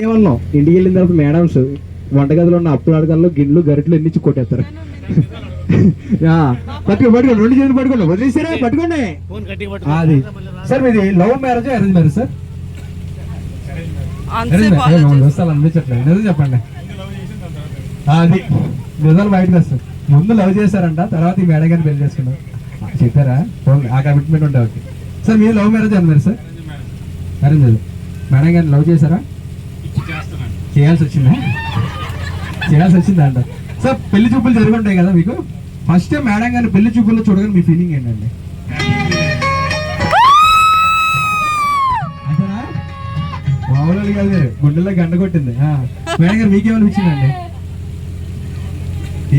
ఏమన్నాం ఇంటికి వెళ్ళిన తర్వాత మేడమ్స్ వంటగదిలో ఉన్న అప్పుడు అడగల్లో గిన్నెలు గరిటలు ఎన్ని కొట్టేస్తారు. పట్టుకోండి రెండు చేతులు పట్టుకోండి వదిలేసారా పట్టుకోండి. అది సార్ మీది love marriage arrange marriage sir? వస్తాను అనిపించట్లేదు నిజం చెప్పండి. అది నిజాలు బయటకు వస్తారు. ముందు లవ్ చేశారంట తర్వాత ఈ మేడం గారిని పెళ్లి చేసుకున్నారు చెప్పారా? ఆ కమిట్మెంట్ ఉంటే ఓకే సార్. మీరు లవ్ మ్యారేజ్ అన్నారు సార్? అరేంజ్ మేడం గారిని లవ్ చేశారా? చేయాల్సి వచ్చిందా అంట సార్? పెళ్లి చూపులు జరుగుంటాయి కదా మీకు. ఫస్ట్ టైం మేడం గారిని పెళ్లి చూపుల్లో చూడగానే మీ ఫీలింగ్ ఏంటండి? అంతేనా? మామూలు కాదు, గుండెల్లో గంట కొట్టింది. మేడం గారు మీకేమనిపించిందండి?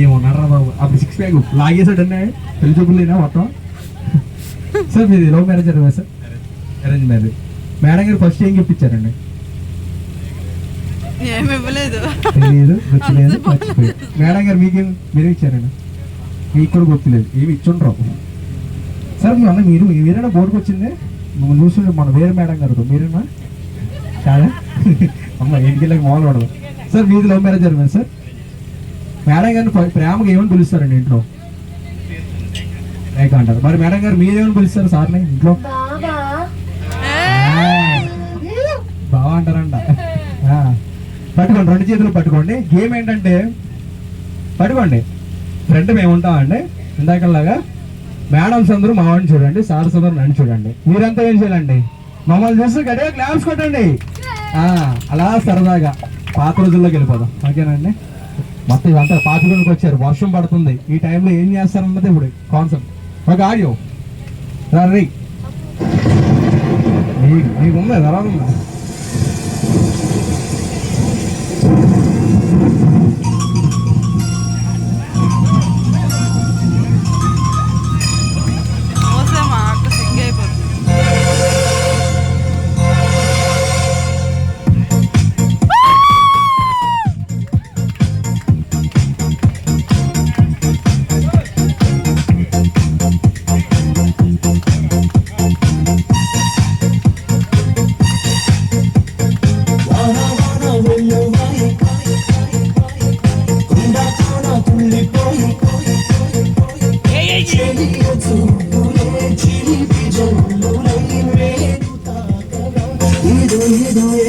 ఏమన్నారా బాబు అప్పుడు సిక్స్ ప్యాక్ లాగేసాడండి పెళ్లి చూపులేనా మొత్తం. సార్ మీది love marriage arrange sir? Arrange marriage. Madam గారు ఫస్ట్ ఏం చెప్పించారండి? తెలియదు గుర్తులేదు మర్చిపోయి. మేడం గారు మీరే ఇచ్చారండి? మీకు కూడా గుర్తులేదు ఏమి ఇచ్చుండ్రావు సార్. మీ అన్న మీరేనా బోర్డుకు వచ్చింది చూస్తుంటే మన వేరే మేడం గారు మీరేనా కాదా? అమ్మ ఇంటికి మామూలు పడదు సార్. మీది లవ్ మ్యారేజ్ జరిగింది సార్? మేడం గారిని ప్రేమగా ఏమని పిలుస్తారండి ఇంట్లో? రేఖ అంటారు. మరి మేడం గారు మీరేమని పిలుస్తారు సార్ని ఇంట్లో? బావా అంటారంట. పట్టుకోండి రెండు చేతులు పట్టుకోండి. గేమ్ ఏంటంటే పట్టుకోండి ఫ్రెండ్ మేము ఉంటామండి ఇందాకలాగా. మేడమ్స్ అందరూ మావాడిని చూడండి, సార్స్ అందరూ నన్ను చూడండి. మీరంతా ఏం చేయాలండి? మమ్మల్ని చూస్తే గట్టిగా క్లాప్స్ కొట్టండి. అలా సరదాగా పాత రోజుల్లోకి వెళ్ళిపోదాం ఓకేనండి. మొత్తం ఇవంతా పాత రోజులకు వచ్చారు, వర్షం పడుతుంది, ఈ టైంలో ఏం చేస్తారన్నది ఇప్పుడు కాన్సెప్ట్. ఒక ఆడియో రీ మీకు ఉందా తర్వాత ఉందా?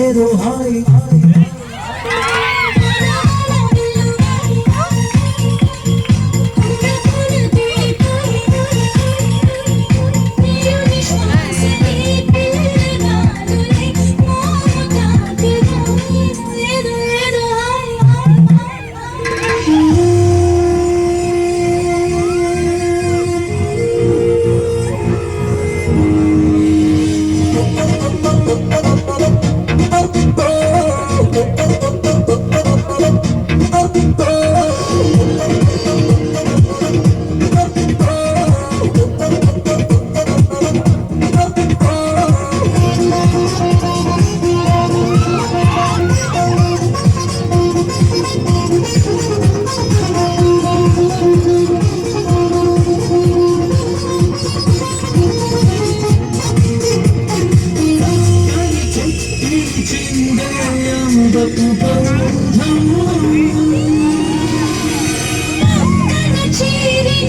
ఏదో హాయ్ Cheating,